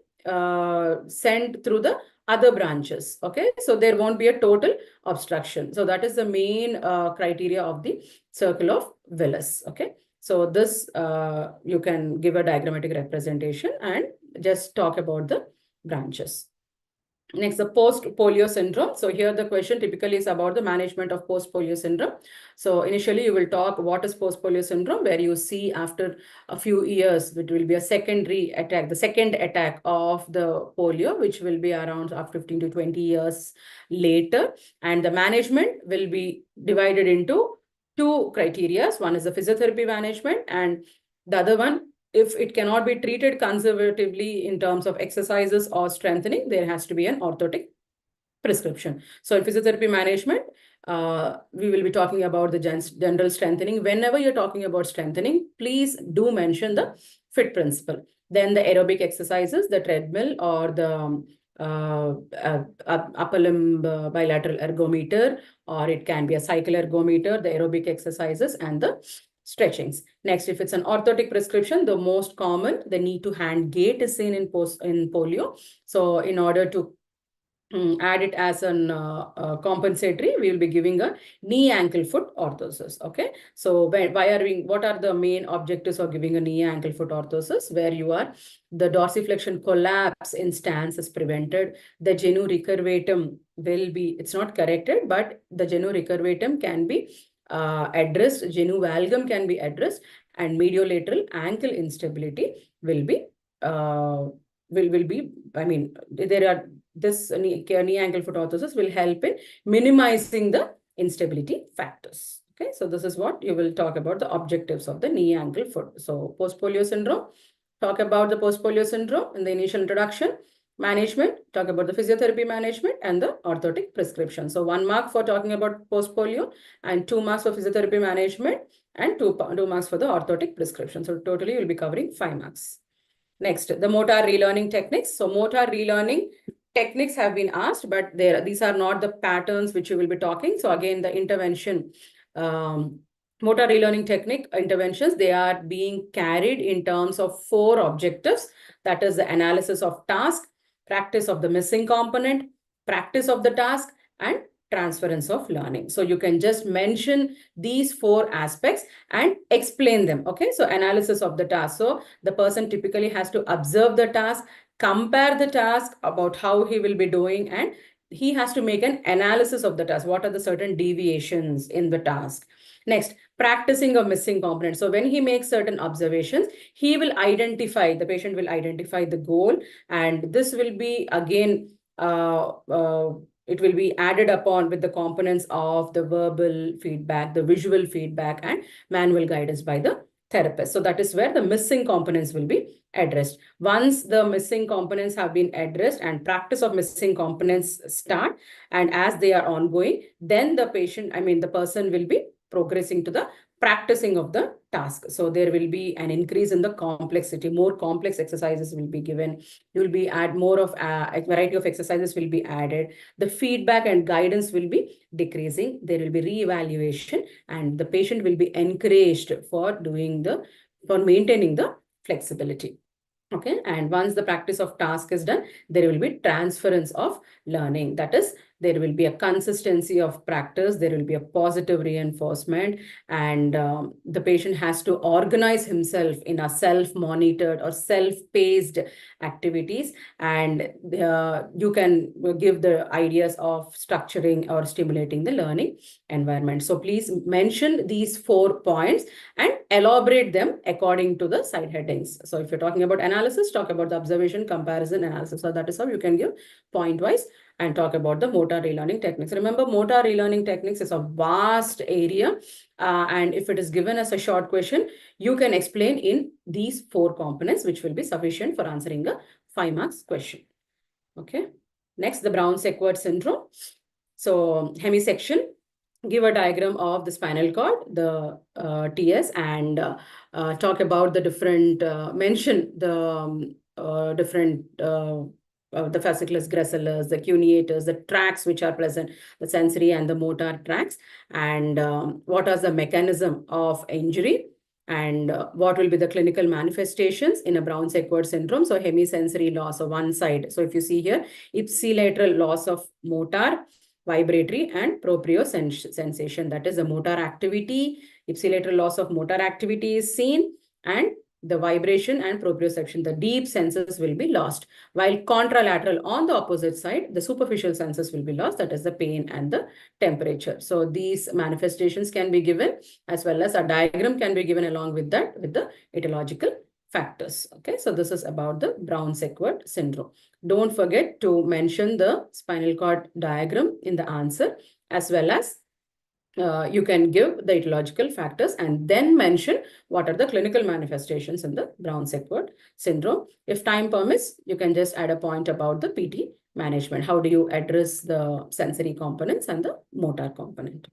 sent through the other branches. Okay, so there won't be a total obstruction. So that is the main criteria of the circle of Willis. Okay. So this, you can give a diagrammatic representation and just talk about the branches. Next, the post-polio syndrome. So here the question typically is about the management of post-polio syndrome. So initially you will talk what is post-polio syndrome, where you see after a few years, it will be a secondary attack, the second attack of the polio, which will be around 15 to 20 years later. And the management will be divided into two criteria. One is the physiotherapy management, and the other one, if it cannot be treated conservatively in terms of exercises or strengthening, there has to be an orthotic prescription. So in physiotherapy management, we will be talking about the general strengthening. Whenever you're talking about strengthening, please do mention the FIT principle. Then the aerobic exercises, the treadmill or the upper limb bilateral ergometer, or it can be a cycle ergometer, the aerobic exercises and the stretchings. Next, if it's an orthotic prescription, the most common, the knee to hand gait is seen in polio. So in order to add it as an compensatory, we will be giving a knee ankle foot orthosis. Okay, so what are the main objectives of giving a knee ankle foot orthosis? Where you are, the dorsiflexion collapse in stance is prevented, the genu recurvatum will be, it's not corrected, but the genu recurvatum can be addressed, genu valgum can be addressed, and mediolateral ankle instability will be I mean, there are, this knee ankle foot orthosis will help in minimizing the instability factors. Okay, so this is what you will talk about, the objectives of the knee ankle foot. So post-polio syndrome, talk about the post-polio syndrome in the initial introduction. Management, talk about the physiotherapy management and the orthotic prescription. So 1 mark for talking about post-polio and 2 marks for physiotherapy management and 2 marks for the orthotic prescription. So totally you'll be covering 5 marks. Next, the motor relearning techniques. So motor relearning techniques have been asked, but these are not the patterns which you will be talking. So again, the intervention, motor relearning technique interventions, they are being carried in terms of 4 objectives. That is the analysis of task, practice of the missing component, practice of the task, and transference of learning. So you can just mention these 4 aspects and explain them. Okay, so analysis of the task. So the person typically has to observe the task, compare the task about how he will be doing, and he has to make an analysis of the task. What are the certain deviations in the task? Next, practicing of missing components. So when he makes certain observations, he will identify, the patient will identify the goal, and this will be again, it will be added upon with the components of the verbal feedback, the visual feedback, and manual guidance by the therapist. So that is where the missing components will be addressed. Once the missing components have been addressed and practice of missing components start, and as they are ongoing, then the person will be progressing to the practicing of the task. So there will be an increase in the complexity, more complex exercises will be given. You will be add more of a variety of exercises will be added. The feedback and guidance will be decreasing. There will be re-evaluation, and the patient will be encouraged for doing the for maintaining the flexibility. Okay, and once the practice of task is done, there will be transference of learning. That is, there will be a consistency of practice, there will be a positive reinforcement, and the patient has to organize himself in a self-monitored or self-paced activities, and you can give the ideas of structuring or stimulating the learning environment. So please mention these 4 points and elaborate them according to the side headings. So if you're talking about analysis, talk about the observation, comparison, analysis. So that is how you can give point-wise and talk about the motor relearning techniques. Remember, motor relearning techniques is a vast area. And if it is given as a short question, you can explain in these 4 components, which will be sufficient for answering a 5 marks question. Okay. Next, the Brown-Sequard syndrome. So hemisection. Give a diagram of the spinal cord, the TS, and talk about the different, mention the different, the fasciculus gracilis, the cuneators, the tracts which are present, the sensory and the motor tracts, and what is the mechanism of injury, and what will be the clinical manifestations in a Brown-Sequard syndrome. So hemisensory loss of one side. So if you see here, ipsilateral loss of motor, vibratory and propriosensation, that is the motor activity. Ipsilateral loss of motor activity is seen, and the vibration and proprioception, the deep senses will be lost, while contralateral on the opposite side, the superficial senses will be lost, that is the pain and the temperature. So these manifestations can be given, as well as a diagram can be given along with that, with the etiological factors. Okay, so this is about the Brown-Sequard syndrome. Don't forget to mention the spinal cord diagram in the answer, as well as you can give the etiological factors and then mention what are the clinical manifestations in the Brown-Sequard syndrome. If time permits, you can just add a point about the PT management. How do you address the sensory components and the motor component?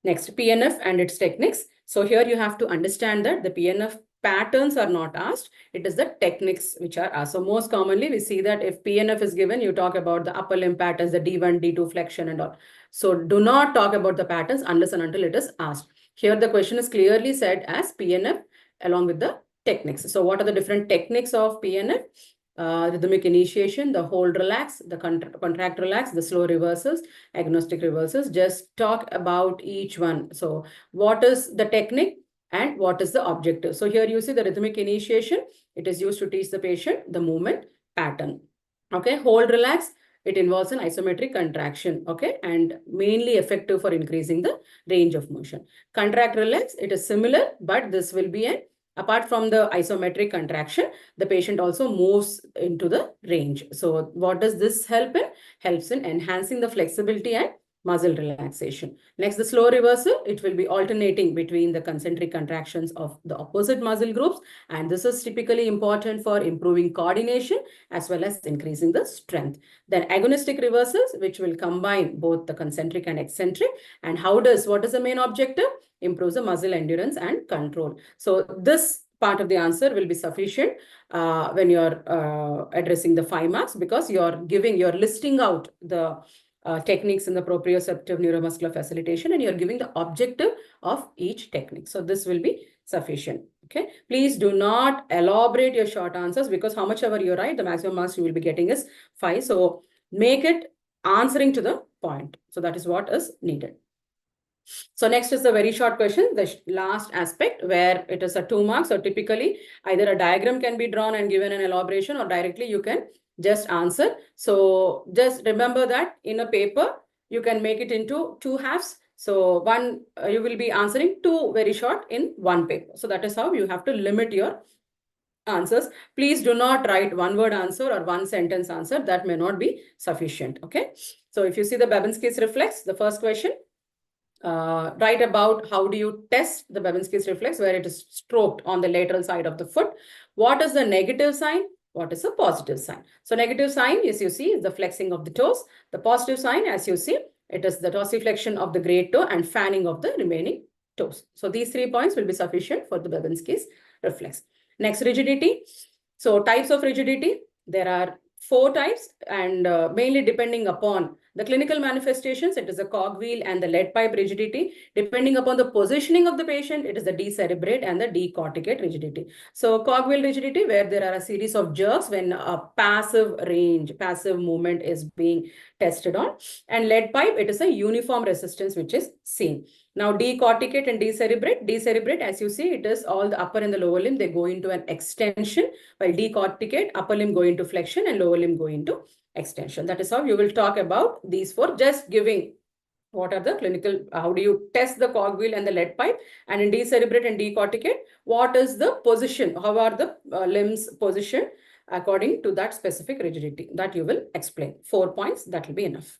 Next, PNF and its techniques. So here you have to understand that the PNF patterns are not asked. It is the techniques which are asked. So most commonly we see that if PNF is given, you talk about the upper limb patterns, the D1, D2 flexion and all. So do not talk about the patterns unless and until it is asked. Here the question is clearly said as PNF along with the techniques. So what are the different techniques of PNF? Rhythmic initiation, the hold relax, the contract relax, the slow reversals, agnostic reversals. Just talk about each one. So what is the technique and what is the objective? So here you see the rhythmic initiation. It is used to teach the patient the movement pattern. Okay, hold relax. It involves an isometric contraction, okay, and mainly effective for increasing the range of motion. Contract relax, it is similar, but this will be an, apart from the isometric contraction, the patient also moves into the range. So what does this help in? Helps in enhancing the flexibility and muscle relaxation. Next, the slow reversal, it will be alternating between the concentric contractions of the opposite muscle groups. And this is typically important for improving coordination as well as increasing the strength. Then agonistic reversals, which will combine both the concentric and eccentric. And what is the main objective? Improves the muscle endurance and control. So this part of the answer will be sufficient when you're addressing the 5 marks, because you're listing out the techniques in the proprioceptive neuromuscular facilitation, and you're giving the objective of each technique. So this will be sufficient. Okay. Please do not elaborate your short answers, because how much ever you write, the maximum marks you will be getting is 5. So make it answering to the point. So that is what is needed. So next is the very short question, the last aspect, where it is a 2 marks. So typically either a diagram can be drawn and given an elaboration, or directly you can just answer. So just remember that in a paper, you can make it into 2 halves. So one, you will be answering 2 very short in 1 paper. So that is how you have to limit your answers. Please do not write 1-word answer or 1-sentence answer. That may not be sufficient. Okay. So if you see the Babinski's reflex, the first question, write about how do you test the Babinski's reflex, where it is stroked on the lateral side of the foot. What is the negative sign? What is the positive sign? So negative sign, as you see, is the flexing of the toes. The positive sign, as you see, it is the dorsiflexion of the great toe and fanning of the remaining toes. So these 3 points will be sufficient for the Babinski's reflex. Next, rigidity. So types of rigidity, there are 4 types, and mainly depending upon The clinical manifestations, it is a cogwheel and the lead pipe rigidity. Depending upon the positioning of the patient, it is the decerebrate and the decorticate rigidity. So cogwheel rigidity, where there are a series of jerks when a passive movement is being tested on. And lead pipe, it is a uniform resistance which is seen. Now decorticate and decerebrate, as you see, it is all the upper and the lower limb, they go into an extension, while decorticate, upper limb go into flexion and lower limb go into extension. That is how you will talk about these four, just giving what are the clinical, how do you test the cogwheel and the lead pipe, and in decerebrate and decorticate, what is the position, how are the limbs positioned according to that specific rigidity, that you will explain. 4 points, that will be enough.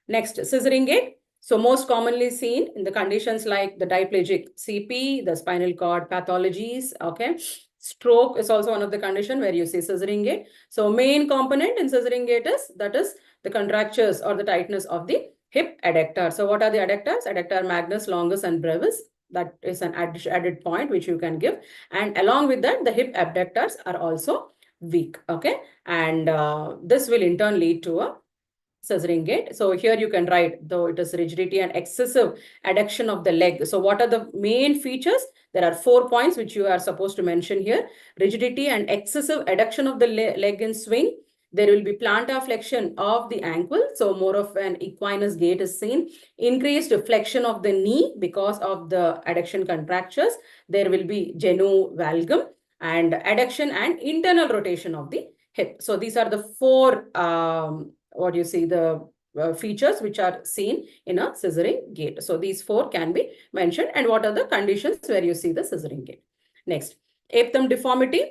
Next, scissoring gait. So most commonly seen in the conditions like the diplegic CP, the spinal cord pathologies, okay. Stroke is also one of the condition where you see scissoring gait. So main component in scissoring gait is, that is the contractures or the tightness of the hip adductor. So what are the adductors? Adductor magnus, longus and brevis. That is an added point which you can give. And along with that, the hip abductors are also weak, okay. And this will in turn lead to a scissoring gait. So here you can write, though it is rigidity and excessive adduction of the leg. So what are the main features? There are 4 points which you are supposed to mention here. Rigidity and excessive adduction of the leg in swing. There will be plantar flexion of the ankle. So more of an equinus gait is seen. Increased flexion of the knee because of the adduction contractures. There will be genu valgum and adduction and internal rotation of the hip. So these are the 4 what you see, the features which are seen in a scissoring gait. So these 4 can be mentioned. And what are the conditions where you see the scissoring gait? Next, aphthum deformity.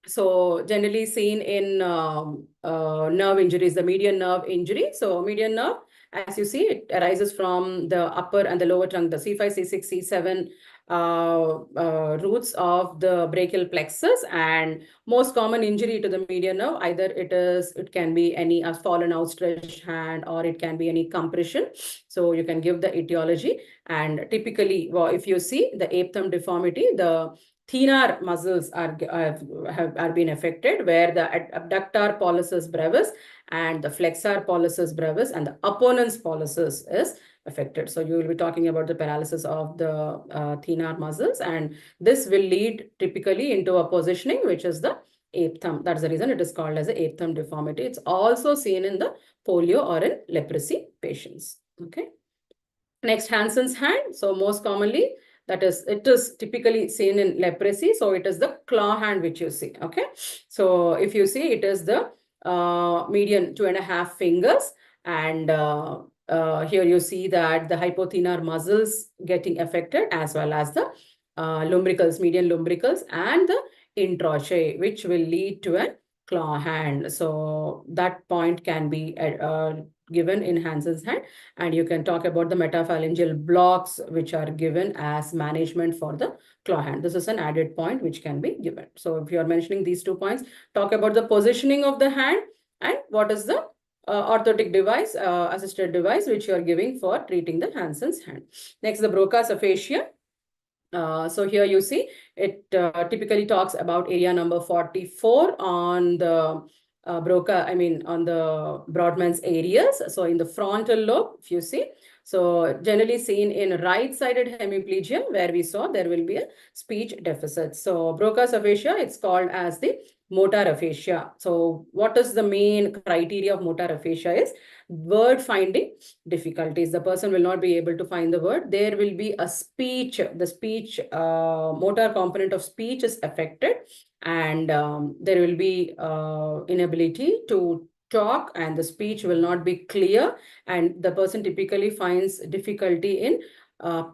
So generally seen in nerve injuries, the median nerve injury. So median nerve, as you see, it arises from the upper and the lower trunk, the C5, C6, C7 roots of the brachial plexus. And most common injury to the median nerve, either it can be any fallen outstretched hand, or it can be any compression. So you can give the etiology. And typically, well, if you see the aphthum deformity, the thenar muscles have been affected, where the abductor pollicis brevis and the flexor pollicis brevis and the opponens pollicis is affected. So you will be talking about the paralysis of the thenar muscles, and this will lead typically into a positioning which is the aphthum. That's the reason it is called as a aphthum deformity. It's also seen in the polio or in leprosy patients. Okay. Next, Hansen's hand. So most commonly, that is, it is typically seen in leprosy. So it is the claw hand which you see. Okay. So if you see, it is the median 2.5 fingers. And here you see that the hypothenar muscles getting affected, as well as the lumbricals, median lumbricals, and the introche, which will lead to a claw hand. So that point can be given in Hansen's hand. And you can talk about the metaphalangeal blocks which are given as management for the claw hand. This is an added point which can be given. So if you are mentioning these 2 points, talk about the positioning of the hand and what is the orthotic device, assisted device which you are giving for treating the Hansen's hand. Next, the Broca's aphasia. So here you see it typically talks about area number 44 on the Broca, on the Brodmann's areas. So in the frontal lobe, if you see, so generally seen in right-sided hemiplegia, where we saw there will be a speech deficit. So Broca's aphasia, it's called as the motor aphasia. So what is the main criteria of motor aphasia is word finding difficulties. The person will not be able to find the word. There will be a speech, the speech motor component of speech is affected, and there will be inability to talk, and the speech will not be clear, and the person typically finds difficulty in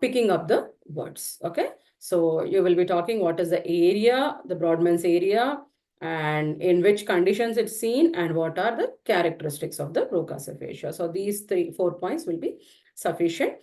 picking up the words. Okay, so you will be talking what is the area, the Brodmann's area, and in which conditions it's seen, and what are the characteristics of the Broca's aphasia. So these 4 points will be sufficient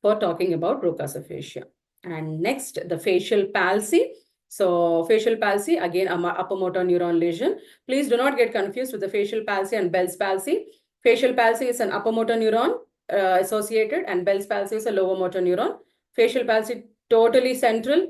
for talking about Broca's aphasia. And next, the facial palsy. So facial palsy, again, upper motor neuron lesion. Please do not get confused with the facial palsy and Bell's palsy. Facial palsy is an upper motor neuron associated, and Bell's palsy is a lower motor neuron. Facial palsy totally central,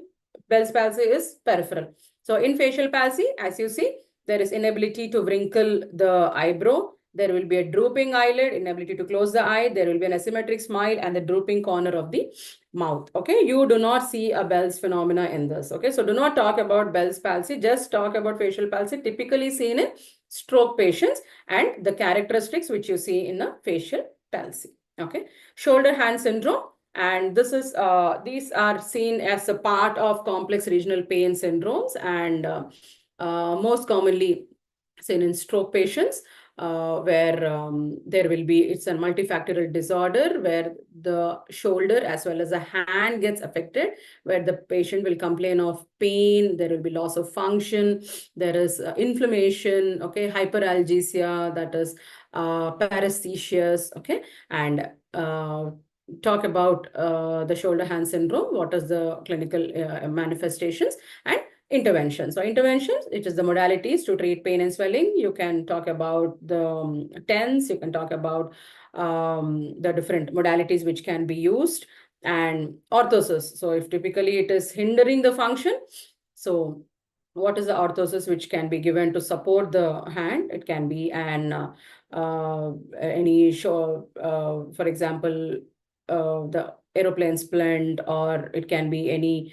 Bell's palsy is peripheral. So in facial palsy, as you see, there is inability to wrinkle the eyebrow. there will be a drooping eyelid, inability to close the eye, there will be an asymmetric smile, and the drooping corner of the mouth. Okay, you do not see a Bell's phenomena in this. Okay, so do not talk about Bell's palsy, just talk about facial palsy, typically seen in stroke patients, and the characteristics which you see in a facial palsy. Okay, shoulder hand syndrome. And this is these are seen as a part of complex regional pain syndromes, and most commonly seen in stroke patients, where there will be, it's a multifactorial disorder where the shoulder as well as the hand gets affected, where the patient will complain of pain, there will be loss of function, there is inflammation, okay, hyperalgesia, that is paresthesias, okay, and talk about the shoulder hand syndrome, what is the clinical manifestations, and intervention. So interventions, it is the modalities to treat pain and swelling. You can talk about the TENS, you can talk about the different modalities which can be used, and orthosis. So if typically it is hindering the function, so what is the orthosis which can be given to support the hand? It can be an any show, for example, the aeroplane splint, or it can be any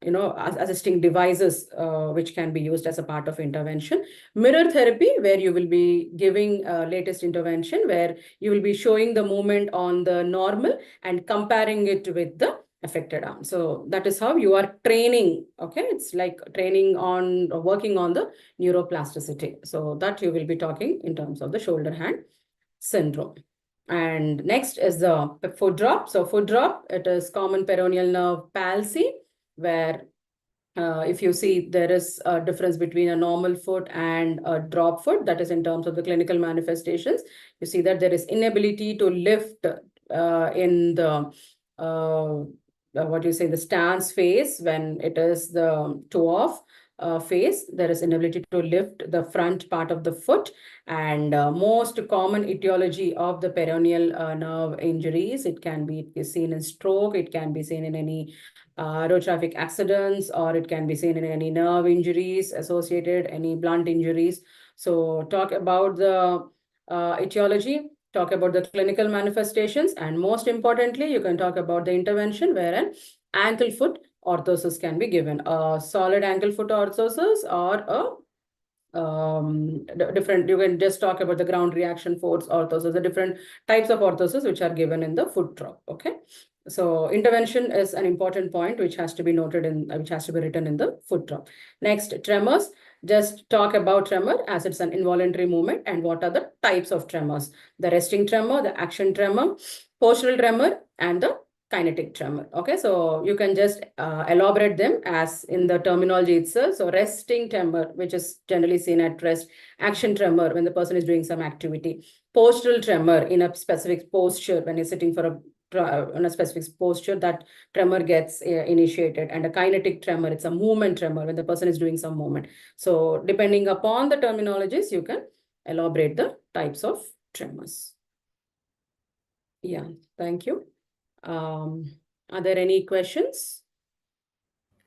assisting devices which can be used as a part of intervention. Mirror therapy, where you will be giving latest intervention, where you will be showing the movement on the normal and comparing it with the affected arm. So that is how you are training. Okay, it's like training on working on the neuroplasticity. So that you will be talking in terms of the shoulder hand syndrome. And next is the foot drop. So foot drop, it is common peroneal nerve palsy, where if you see there is a difference between a normal foot and a drop foot, that is in terms of the clinical manifestations. You see that there is inability to lift in the what you say, the stance phase, when it is the toe off phase, there is inability to lift the front part of the foot. And most common etiology of the peroneal nerve injuries, it can be seen in stroke, it can be seen in any road traffic accidents, or it can be seen in any nerve injuries associated, any blunt injuries. So talk about the etiology, talk about the clinical manifestations, and most importantly, you can talk about the intervention, where an ankle foot orthosis can be given, a solid ankle foot orthosis, or a different, you can just talk about the ground reaction force orthosis, the different types of orthosis which are given in the foot drop. Okay, so intervention is an important point which has to be noted in, which has to be written in the foot drop. Next, tremors. Just talk about tremor as it's an involuntary movement, and what are the types of tremors: the resting tremor, the action tremor, postural tremor, and the kinetic tremor. Okay, so you can just elaborate them as in the terminology itself. So resting tremor, which is generally seen at rest; action tremor, when the person is doing some activity; postural tremor, in a specific posture, when you're sitting for a on a specific posture, that tremor gets initiated; and a kinetic tremor, it's a movement tremor, when the person is doing some movement. So depending upon the terminologies, you can elaborate the types of tremors. Yeah, thank you. Are there any questions?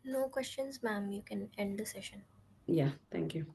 No questions, ma'am. You can end the session. Yeah, thank you.